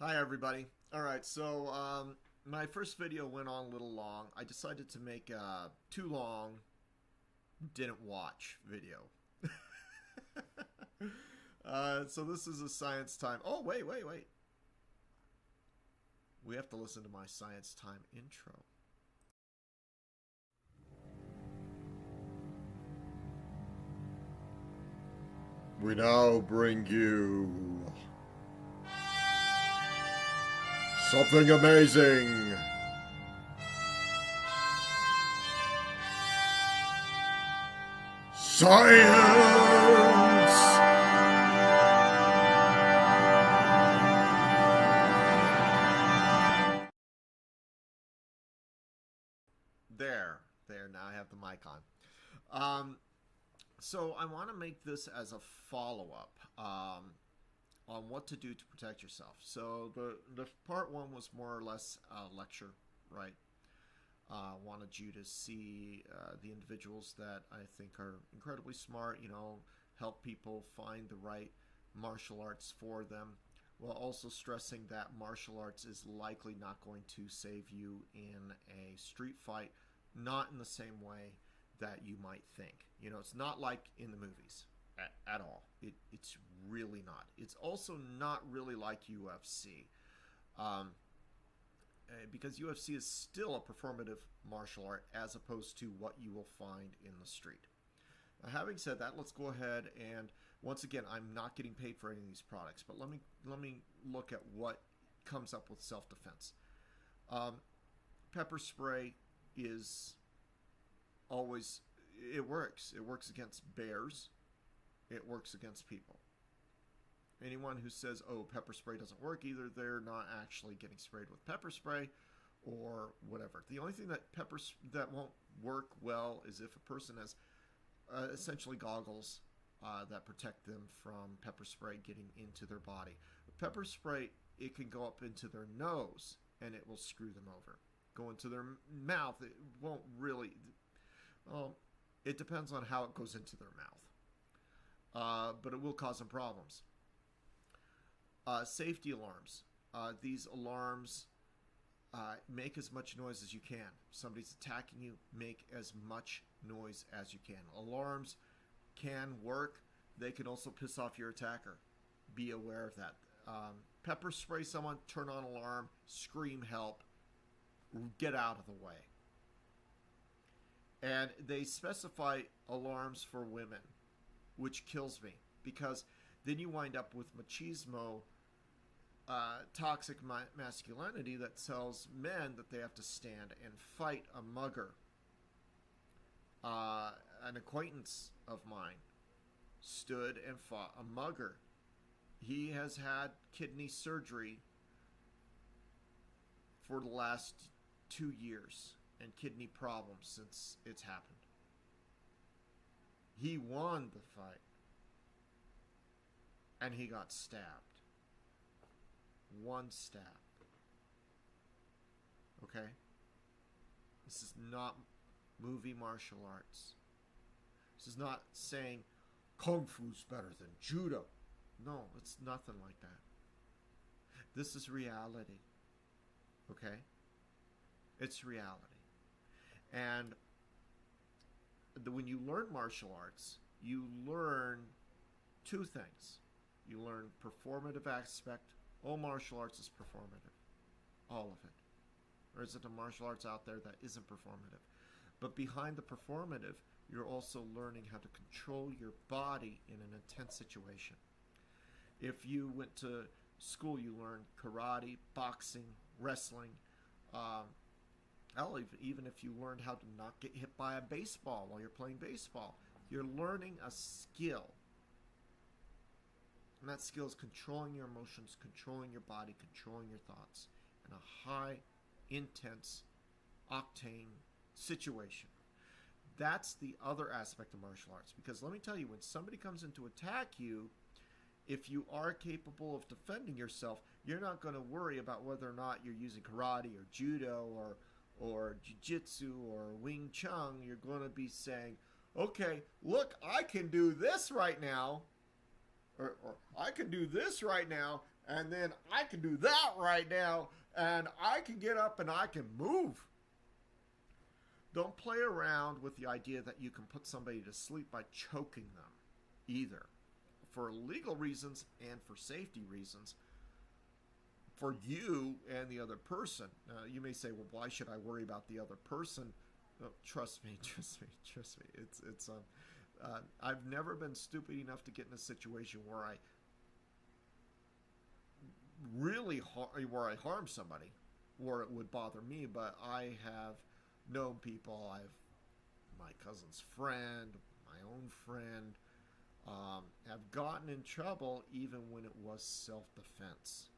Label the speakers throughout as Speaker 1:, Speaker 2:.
Speaker 1: Hi everybody. Alright, so my first video went on a little long. I decided to make a too long, didn't watch video. So this is a science time. Oh, wait. We have to listen to my science time intro. We now bring you something amazing. Science! There, now I have the mic on. So I want to make this as a follow-up on what to do to protect yourself. So the part one was more or less a lecture, right? Wanted you to see the individuals that I think are incredibly smart, help people find the right martial arts for them, while also stressing that martial arts is likely not going to save you in a street fight, not in the same way that you might think. It's not like in the movies at all. It's really not. It's also not really like UFC. Because UFC is still a performative martial art as opposed to what you will find in the street. Now, having said that, let's go ahead and once again, I'm not getting paid for any of these products, but let me look at what comes up with self-defense. Pepper spray is always, it works. It works against bears. It works against people. Anyone who says, oh, pepper spray doesn't work, either they're not actually getting sprayed with pepper spray or whatever. The only thing that won't work well is if a person has essentially goggles that protect them from pepper spray getting into their body. Pepper spray, it can go up into their nose and it will screw them over. Go into their mouth, it won't really. It depends on how it goes into their mouth. But it will cause some problems. Safety alarms. These alarms make as much noise as you can. If somebody's attacking you, make as much noise as you can. Alarms can work. They can also piss off your attacker. Be aware of that. Pepper spray someone, turn on alarm, scream help, get out of the way. And they specify alarms for women, which kills me, because then you wind up with machismo, toxic masculinity that tells men that they have to stand and fight a mugger. An acquaintance of mine stood and fought a mugger. He has had kidney surgery for the last 2 years and kidney problems since it's happened. He won the fight and he got stabbed. One stab. Okay? This is not movie martial arts. This is not saying Kung Fu's better than Judo. No, it's nothing like that. This is reality. Okay? It's reality. And when you learn martial arts, you learn two things. You learn performative aspect. All martial arts is performative. All of it. There isn't a martial arts out there that isn't performative. But behind the performative, you're also learning how to control your body in an intense situation. If you went to school, you learned karate, boxing, wrestling. Even if you learned how to not get hit by a baseball while you're playing baseball, you're learning a skill. And that skill is controlling your emotions, controlling your body, controlling your thoughts in a high, intense, octane situation. That's the other aspect of martial arts. Because let me tell you, when somebody comes in to attack you, if you are capable of defending yourself, you're not going to worry about whether or not you're using karate or judo or jiu-jitsu or Wing Chun. You're going to be saying, okay, look, I can do this right now. Or I can do this right now, and then I can do that right now, and I can get up and I can move. Don't play around with the idea that you can put somebody to sleep by choking them either, for legal reasons and for safety reasons, for you and the other person. You may say, well, why should I worry about the other person? Trust me. It's I've never been stupid enough to get in a situation where I really harm somebody, where it would bother me. But I have known people. I've my cousin's friend, my own friend, have gotten in trouble even when it was self-defense.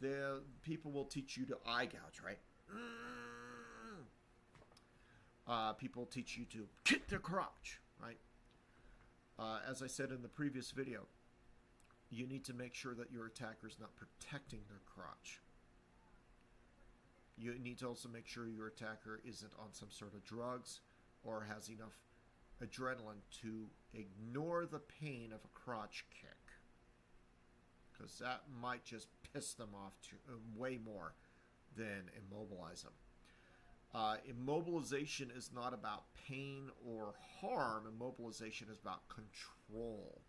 Speaker 1: The people will teach you to eye gouge, right? People teach you to kick their crotch, right? As I said in the previous video, you need to make sure that your attacker is not protecting their crotch. You need to also make sure your attacker isn't on some sort of drugs or has enough adrenaline to ignore the pain of a crotch kick, because that might just piss them off way more than immobilize them. Immobilization is not about pain or harm. Immobilization is about control.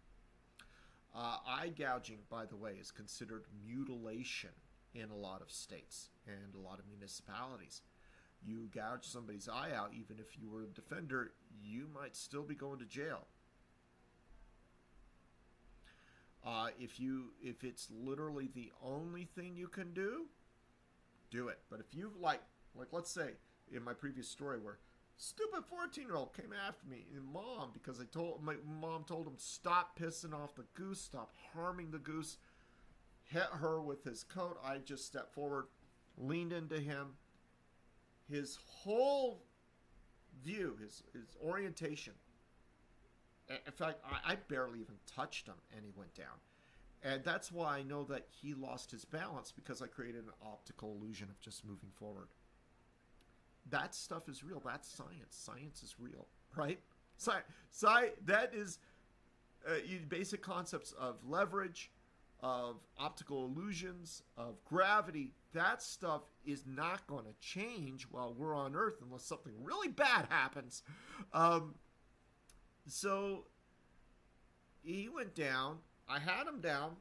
Speaker 1: Eye gouging, by the way, is considered mutilation in a lot of states and a lot of municipalities. You gouge somebody's eye out, even if you were a defender, you might still be going to jail. If it's literally the only thing you can do it. But if you like let's say in my previous story where stupid 14-year-old came after me and mom, because my mom told him stop pissing off the goose, stop harming the goose, hit her with his coat. I just stepped forward, leaned into him. His whole view, his orientation. In fact, I barely even touched him, and he went down. And that's why I know that he lost his balance, because I created an optical illusion of just moving forward. That stuff is real. That's science. Science is real, right? That is basic concepts of leverage, of optical illusions, of gravity. That stuff is not going to change while we're on Earth unless something really bad happens. So he went down. I had him down,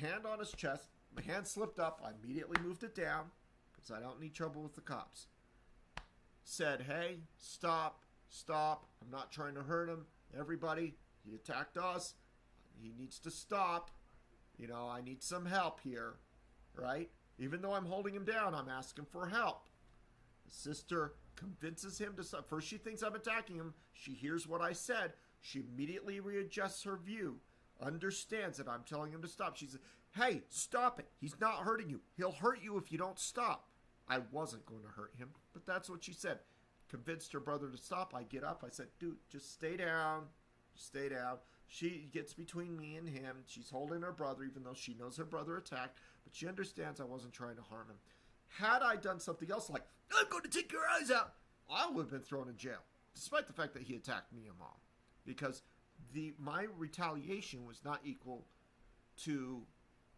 Speaker 1: hand on his chest. My hand slipped up. I immediately moved it down because I don't need trouble with the cops. Said, hey, stop. I'm not trying to hurt him. Everybody, he attacked us. He needs to stop. I need some help here, right? Even though I'm holding him down, I'm asking for help. The sister convinces him to stop. First, she thinks I'm attacking him. She hears what I said. She immediately readjusts her view, understands that I'm telling him to stop. She says, hey, stop it. He's not hurting you. He'll hurt you if you don't stop. I wasn't going to hurt him, but that's what she said. Convinced her brother to stop. I get up. I said, dude, just stay down. Just stay down. She gets between me and him. She's holding her brother, even though she knows her brother attacked, but she understands I wasn't trying to harm him. Had I done something else like, I'm going to take your eyes out, I would have been thrown in jail, despite the fact that he attacked me and mom. Because my retaliation was not equal to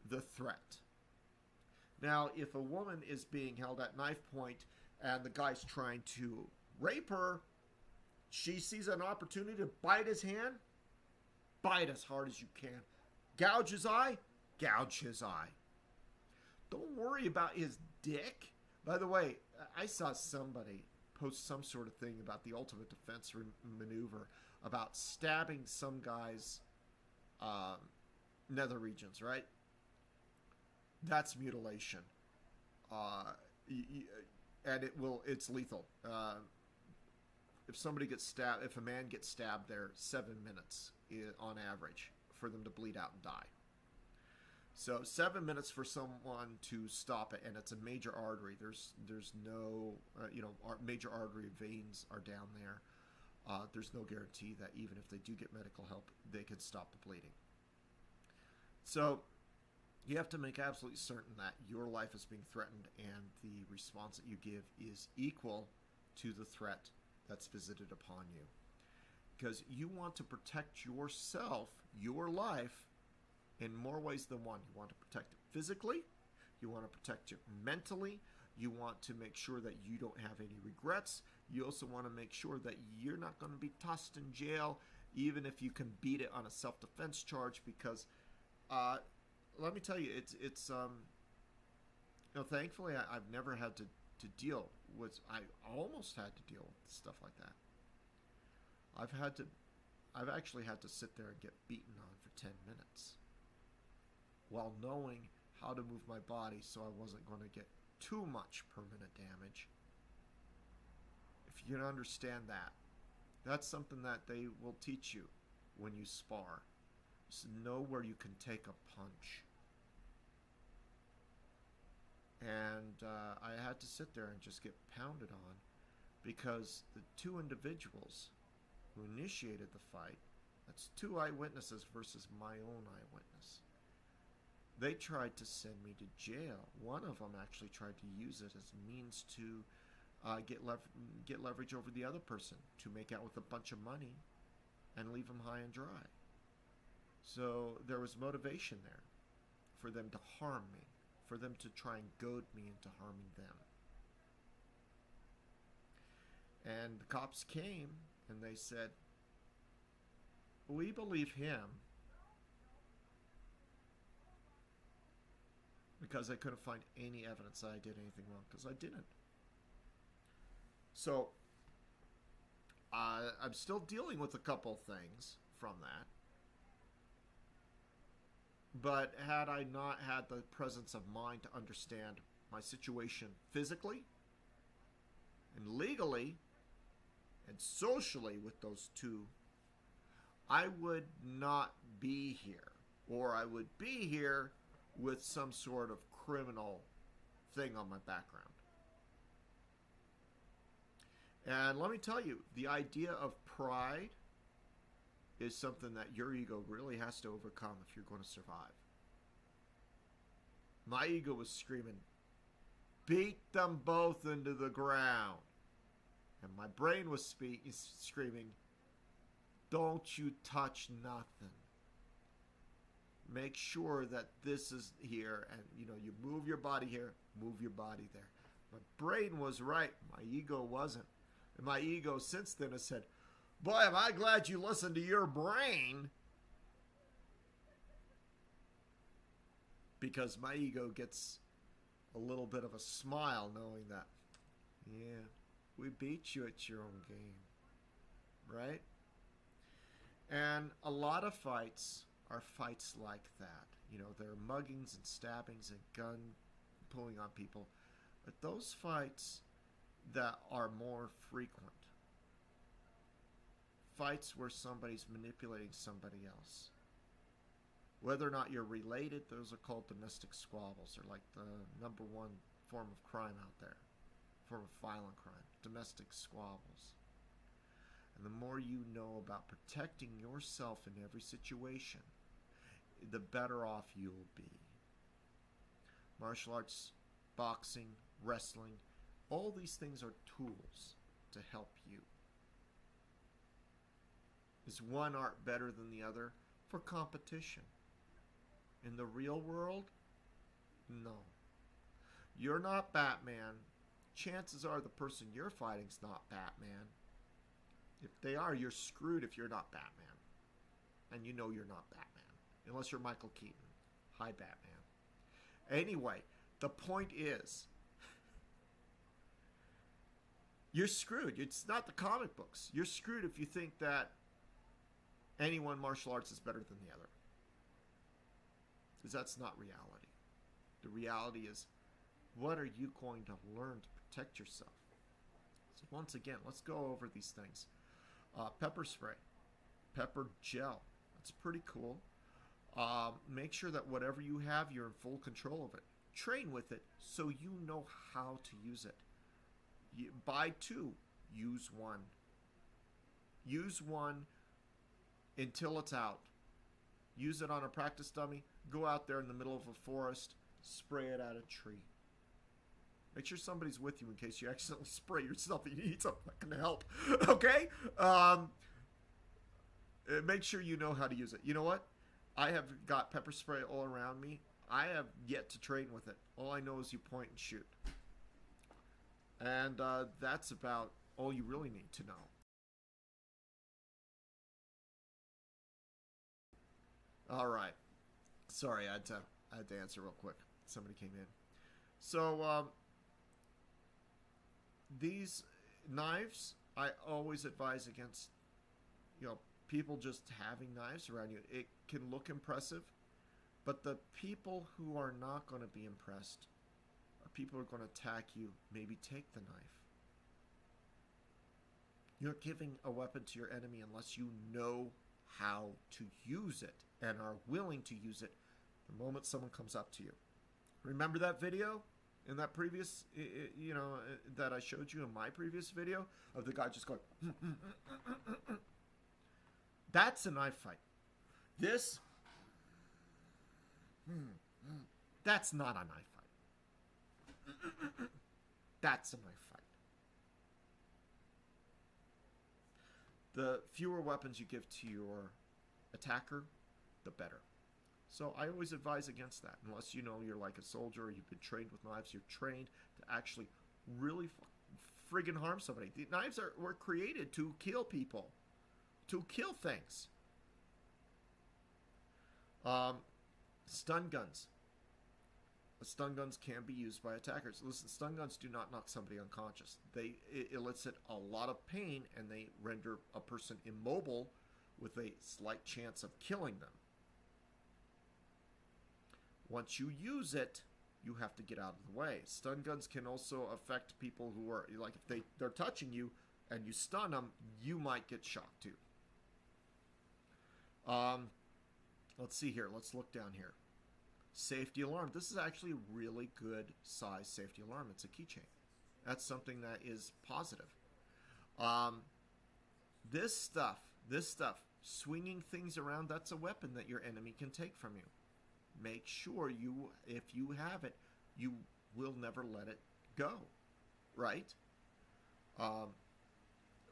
Speaker 1: the threat. Now, if a woman is being held at knife point and the guy's trying to rape her, she sees an opportunity to bite his hand, bite as hard as you can. Gouge his eye, gouge his eye. Don't worry about his dick. By the way, I saw somebody post some sort of thing about the ultimate defense maneuver, about stabbing some guy's nether regions, right? That's mutilation. And it's lethal. If a man gets stabbed there, 7 minutes on average for them to bleed out and die. So 7 minutes for someone to stop it, and it's a major artery. There's no, major artery veins are down there. There's no guarantee that even if they do get medical help, they can stop the bleeding. So you have to make absolutely certain that your life is being threatened and the response that you give is equal to the threat that's visited upon you. Because you want to protect yourself, your life, in more ways than one. You want to protect it physically. You want to protect it mentally. You want to make sure that you don't have any regrets. You also want to make sure that you're not going to be tossed in jail, even if you can beat it on a self-defense charge. Because, let me tell you, thankfully I've never had to deal with. I almost had to deal with stuff like that. I've actually had to sit there and get beaten on for 10 minutes, while knowing how to move my body so I wasn't going to get too much permanent damage. If you can understand that, that's something that they will teach you when you spar. Just know where you can take a punch. And I had to sit there and just get pounded on, because the two individuals who initiated the fight, that's two eyewitnesses versus my own eyewitness. They tried to send me to jail. One of them actually tried to use it as a means to get leverage over the other person, to make out with a bunch of money and leave them high and dry. So there was motivation there for them to harm me, for them to try and goad me into harming them. And the cops came and they said, "We believe him," because I couldn't find any evidence that I did anything wrong, because I didn't. So I'm still dealing with a couple things from that. But had I not had the presence of mind to understand my situation physically and legally and socially with those two, I would not be here. Or I would be here with some sort of criminal thing on my background. And let me tell you, the idea of pride is something that your ego really has to overcome if you're going to survive. My ego was screaming, "Beat them both into the ground." And my brain was screaming, "Don't you touch nothing. Make sure that this is here, and you move your body here, move your body there." My brain was right. My ego wasn't. And my ego since then has said, "Boy, am I glad you listened to your brain." Because my ego gets a little bit of a smile knowing that, yeah, we beat you at your own game. Right? And a lot of fights are fights like that. There are muggings and stabbings and gun pulling on people. But those fights that are more frequent, fights where somebody's manipulating somebody else, whether or not you're related, those are called domestic squabbles. They're like the number one form of crime out there, form of violent crime, domestic squabbles. And the more you know about protecting yourself in every situation, the better off you'll be. Martial arts, boxing, wrestling, all these things are tools to help you. Is one art better than the other? For competition. In the real world, no. You're not Batman. Chances are the person you're fighting's not Batman. If they are, you're screwed if you're not Batman. And you're not Batman. Unless you're Michael Keaton. Hi, Batman. Anyway, the point is, you're screwed. It's not the comic books. You're screwed if you think that any one martial arts is better than the other. Because that's not reality. The reality is, what are you going to learn to protect yourself? So once again, let's go over these things. Pepper spray, pepper gel. That's pretty cool. Make sure that whatever you have, you're in full control of it. Train with it so you know how to use it. Buy two, use one. Use one until it's out. Use it on a practice dummy. Go out there in the middle of a forest, spray it at a tree. Make sure somebody's with you in case you accidentally spray yourself and you need some fucking help. Okay? Make sure you know how to use it. You know what? I have got pepper spray all around me. I have yet to train with it. All I know is you point and shoot. And that's about all you really need to know. All right. Sorry, I had to answer real quick. Somebody came in. So these knives, I always advise against, people just having knives around you. It can look impressive, but the people who are not going to be impressed are people who are going to attack you. Maybe take the knife. You're giving a weapon to your enemy unless you know how to use it and are willing to use it the moment someone comes up to you. Remember that video in that previous, that I showed you in my previous video of the guy just going, that's a knife fight. This, that's not a knife fight. That's a knife fight. The fewer weapons you give to your attacker, the better. So I always advise against that. Unless you're like a soldier or you've been trained with knives, you're trained to actually really friggin' harm somebody. The knives were created to kill people, to kill things. Stun guns. Stun guns can be used by attackers. Listen, stun guns do not knock somebody unconscious. It elicit a lot of pain, and they render a person immobile with a slight chance of killing them. Once you use it, you have to get out of the way. Stun guns can also affect people who are, like, if they're touching you and you stun them, you might get shocked too. Let's see here. Let's look down here. Safety alarm. This is actually a really good size safety alarm. It's a keychain. That's something that is positive. This stuff, swinging things around, that's a weapon that your enemy can take from you. Make sure if you have it, you will never let it go, right?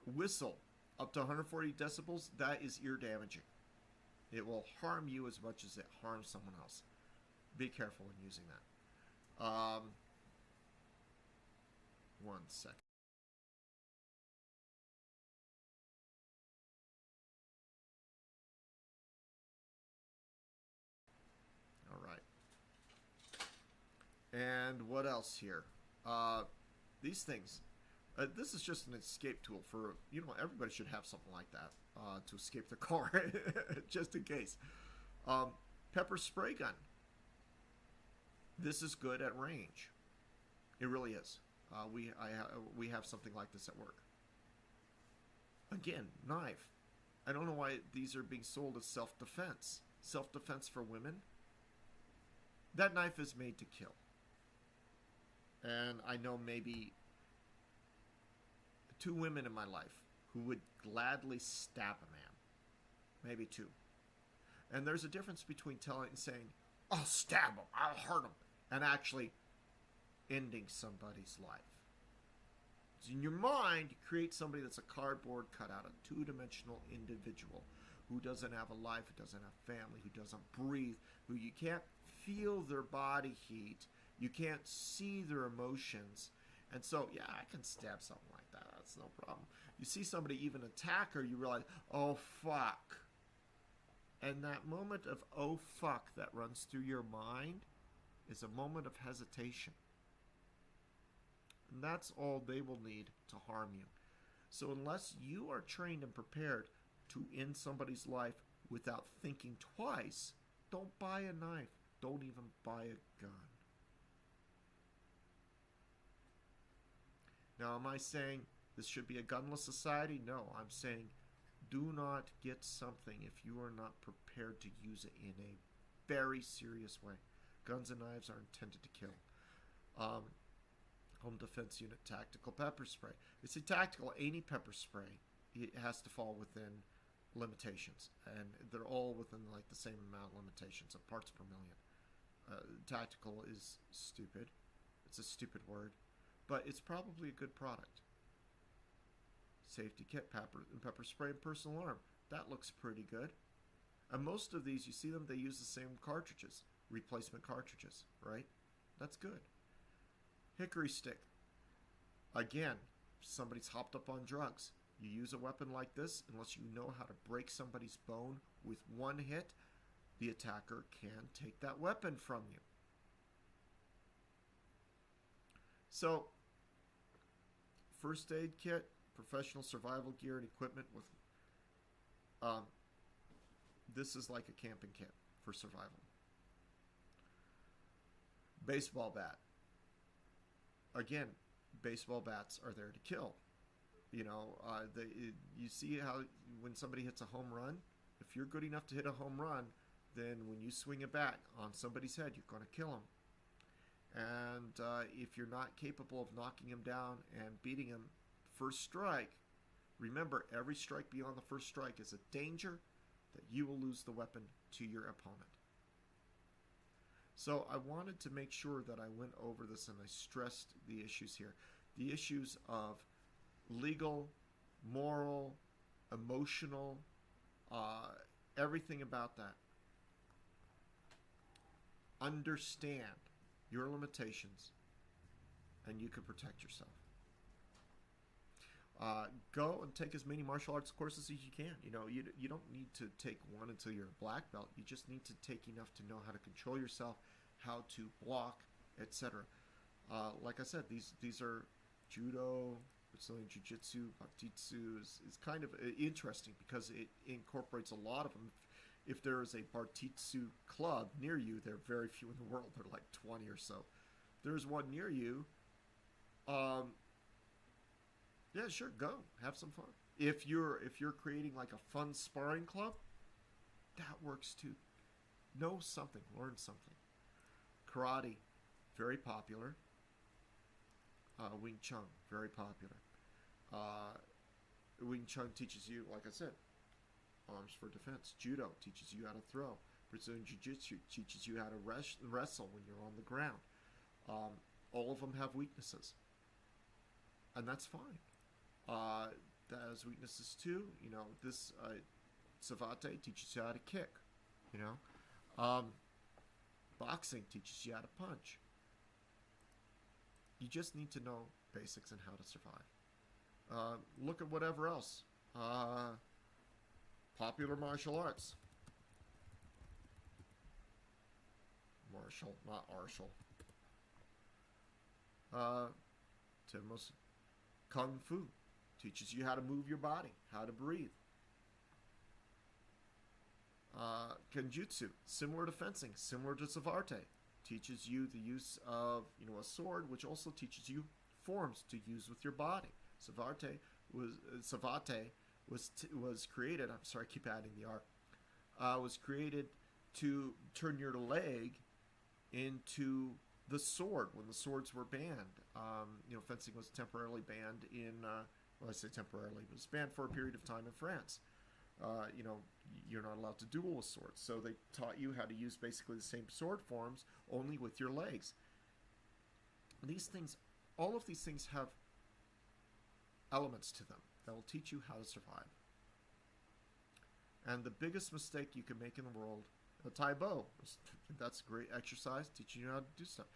Speaker 1: Whistle, up to 140 decibels, that is ear damaging. It will harm you as much as it harms someone else. Be careful when using that. One second. All right. And what else here? These things. This is just an escape tool for, everybody should have something like that to escape their car, just in case. Pepper spray gun. This is good at range. It really is. We have something like this at work. Again, knife. I don't know why these are being sold as self-defense. Self-defense for women. That knife is made to kill. And I know maybe 2 women in my life who would gladly stab a man. Maybe 2. And there's a difference between saying, I'll stab him, I'll hurt him, and actually ending somebody's life. So in your mind, you create somebody that's a cardboard cutout, a 2-dimensional individual who doesn't have a life, who doesn't have family, who doesn't breathe, who you can't feel their body heat, you can't see their emotions. And so, yeah, I can stab something like that. That's no problem. You see somebody even attack her, you realize, oh, fuck. And that moment of, oh, fuck, that runs through your mind is a moment of hesitation. And that's all they will need to harm you. So unless you are trained and prepared to end somebody's life without thinking twice, don't buy a knife. Don't even buy a gun. Now, am I saying this should be a gunless society? No, I'm saying do not get something if you are not prepared to use it in a very serious way. Guns and knives are intended to kill. Home Defense Unit Tactical Pepper Spray. It's a tactical, any pepper spray. It has to fall within limitations. And they're all within like the same amount of limitations of parts per million. Tactical is stupid. It's a stupid word. But it's probably a good product. Safety kit, pepper spray, and personal alarm. That looks pretty good. And most of these, you see them, they use the same cartridges, replacement cartridges, right? That's good. Hickory stick. Again, somebody's hopped up on drugs. You use a weapon like this, unless you know how to break somebody's bone with one hit, the attacker can take that weapon from you. So, first aid kit, professional survival gear and equipment with this is like a camping kit for survival. Baseball bat. Again, baseball bats are there to kill. You know, you see how when somebody hits a home run, if you're good enough to hit a home run, then when you swing a bat on somebody's head, you're going to kill them. And if you're not capable of knocking him down and beating him first strike, remember, every strike beyond the first strike is a danger that you will lose the weapon to your opponent. So I wanted to make sure that I went over this and I stressed the issues here. The issues of legal, moral, emotional, everything about that. Understand your limitations and you can protect yourself. Go and take as many martial arts courses as you can. You know, you don't need to take one until you're a black belt. You just need to take enough to know how to control yourself, how to block, etc. Like I said, these are judo, Brazilian jiu-jitsu, bartitsu is kind of interesting because it incorporates a lot of them. If there is a bartitsu club near you, there are very few in the world. There are like 20 or so. There's one near you. Yeah, sure, go have some fun. If you're creating like a fun sparring club, that works too. Know something, learn something. Karate, very popular. Wing Chun, very popular. Wing Chun teaches you, like I said, arms for defense. Judo teaches you how to throw. Brazilian Jiu-Jitsu teaches you how to wrestle when you're on the ground. All of them have weaknesses, and that's fine. That has weaknesses too. You know, this savate teaches you how to kick. You know, boxing teaches you how to punch. You just need to know basics and how to survive. Look at whatever else. Popular martial arts. Martial, not artial. Most Kung Fu teaches you how to move your body, how to breathe. Kenjutsu, similar to fencing, similar to savate, teaches you the use of a sword, which also teaches you forms to use with your body. Savate was created. I'm sorry, I keep adding the R. Was created to turn your leg into the sword when the swords were banned. Fencing was temporarily banned in. Well, I say temporarily, it was banned for a period of time in France. You're not allowed to duel with swords, so they taught you how to use basically the same sword forms, only with your legs. These things, all of these things have elements to them that will teach you how to survive. And the biggest mistake you can make in the world, a Tai Bo, that's a great exercise, teaching you how to do stuff.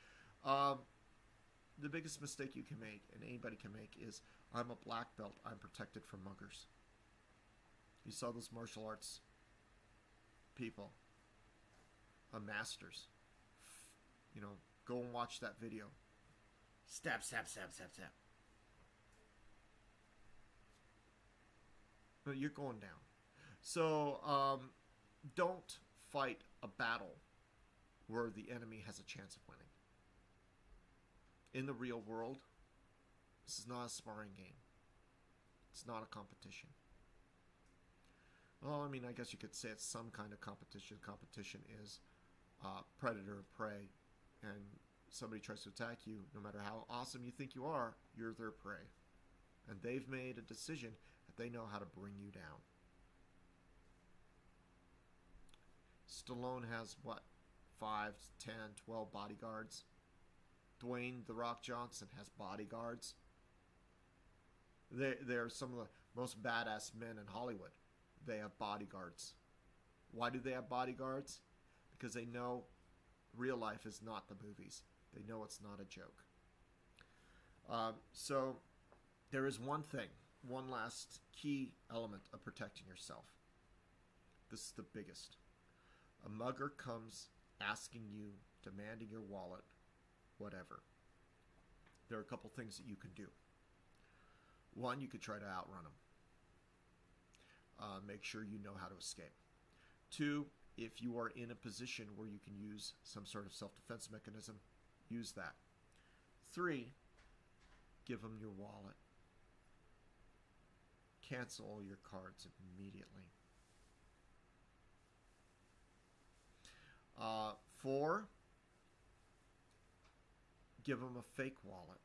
Speaker 1: The biggest mistake you can make, and anybody can make, is I'm a black belt, I'm protected from muggers. You saw those martial arts people, masters. Go and watch that video. Stab, stab, stab, stab, stab. No, you're going down. So, don't fight a battle where the enemy has a chance of winning. In the real world, this is not a sparring game. It's not a competition. Well, I mean, I guess you could say it's some kind of competition. Competition is predator and prey, and somebody tries to attack you, no matter how awesome you think you are, you're their prey. And they've made a decision that they know how to bring you down. Stallone has, 5, 10, 12 bodyguards? Dwayne "The Rock" Johnson has bodyguards. They're some of the most badass men in Hollywood. They have bodyguards. Why do they have bodyguards? Because they know real life is not the movies. They know it's not a joke. So there is one thing, one last key element of protecting yourself. This is the biggest. A mugger comes asking you, demanding your wallet, whatever. There are a couple things that you can do. One, you could try to outrun them. Make sure you know how to escape. Two, if you are in a position where you can use some sort of self-defense mechanism, use that. Three, give them your wallet. Cancel all your cards immediately. 4, give them a fake wallet.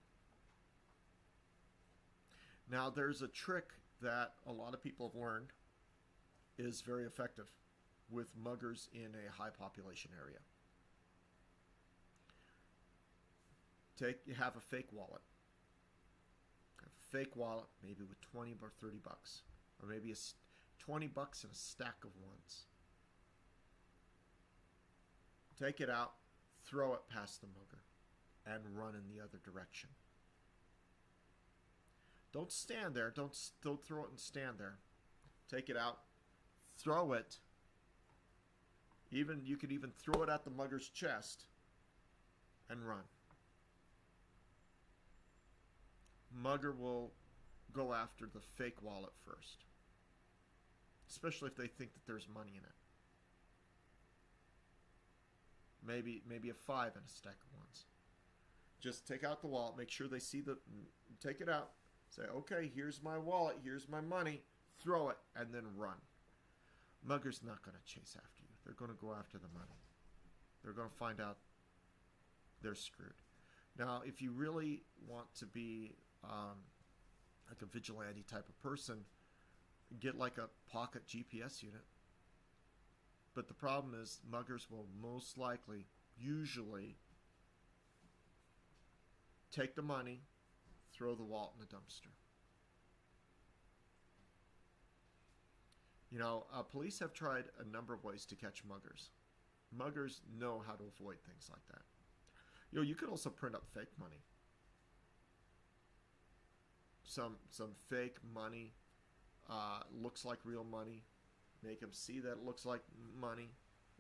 Speaker 1: Now, there's a trick that a lot of people have learned is very effective with muggers in a high population area. Have a fake wallet. Have a fake wallet, maybe with 20 or 30 bucks, or maybe 20 bucks and a stack of ones. Take it out, throw it past the mugger, and run in the other direction. Don't stand there. Don't throw it and stand there. Take it out, throw it. You could even throw it at the mugger's chest and run. Mugger will go after the fake wallet first, especially if they think that there's money in it. Maybe a 5 and a stack of ones. Just take out the wallet. Make sure they see take it out. Say, okay, here's my wallet. Here's my money. Throw it and then run. Mugger's not going to chase after you. They're going to go after the money. They're going to find out they're screwed. Now, if you really want to be like a vigilante type of person, get like a pocket GPS unit. But the problem is muggers will most likely, usually, take the money, throw the wallet in the dumpster. You know, police have tried a number of ways to catch muggers. Muggers know how to avoid things like that. You know, you could also print up fake money. Some fake money looks like real money. Make them see that it looks like money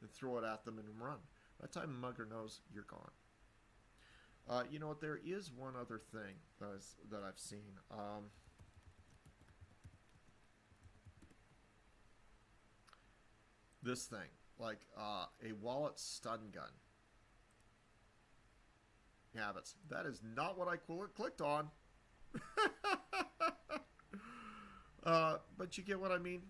Speaker 1: and throw it at them and run. By the time the mugger knows, you're gone. You know what? There is one other thing that I've seen. This thing, like a wallet stun gun. Habits. That is not what I clicked on. But you get what I mean?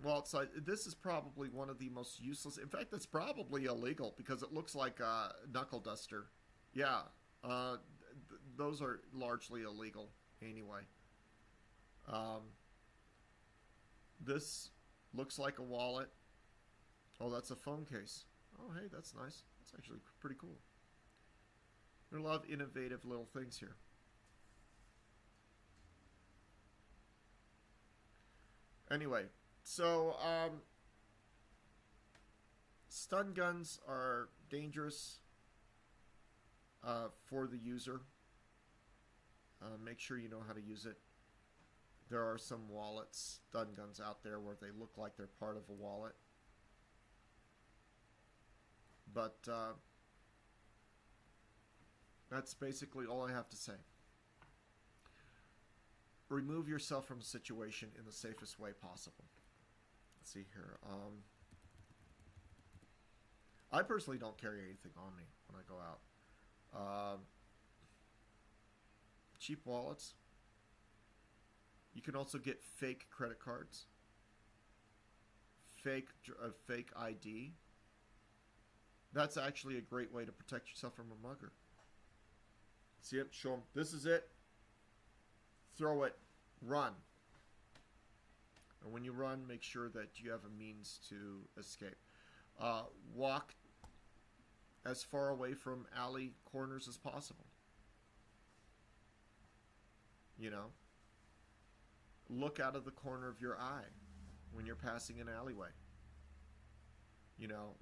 Speaker 1: Well, this is probably one of the most useless. In fact, it's probably illegal because it looks like a knuckle duster. Yeah, those are largely illegal anyway. This looks like a wallet. Oh, that's a phone case. Oh, hey, that's nice. That's actually pretty cool. There are a lot of innovative little things here. Anyway, so stun guns are dangerous for the user. Make sure you know how to use it. There are some wallets, stun guns out there where they look like they're part of a wallet. But that's basically all I have to say. Remove yourself from a situation in the safest way possible. Let's see here. I personally don't carry anything on me when I go out. Cheap wallets. You can also get fake credit cards. Fake ID. That's actually a great way to protect yourself from a mugger. See it? Show them. This is it. Throw it. Run. And when you run, make sure that you have a means to escape. Walk as far away from alley corners as possible. You know? Look out of the corner of your eye when you're passing an alleyway.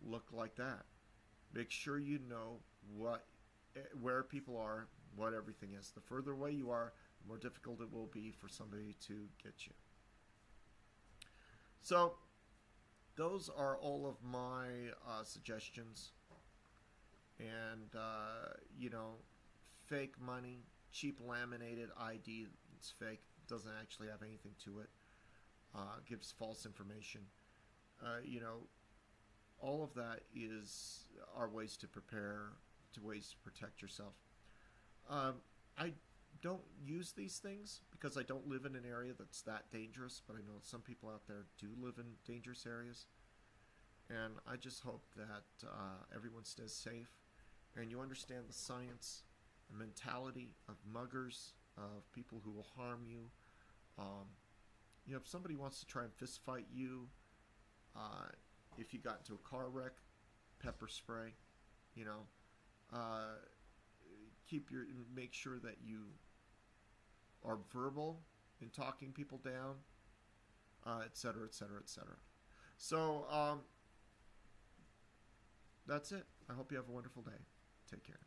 Speaker 1: look like that. Make sure you know where people are, what everything is. The further away you are, the more difficult it will be for somebody to get you. So those are all of my suggestions. And, fake money, cheap laminated ID, it's fake, doesn't actually have anything to it, gives false information. All of that are ways to ways to protect yourself. I don't use these things because I don't live in an area that's that dangerous, but I know some people out there do live in dangerous areas. And I just hope that everyone stays safe and you understand the science, the mentality of muggers, of people who will harm you. If somebody wants to try and fist fight you, if you got into a car wreck, pepper spray, make sure that you are verbal in talking people down, et cetera, et cetera, et cetera. So that's it. I hope you have a wonderful day. Take care.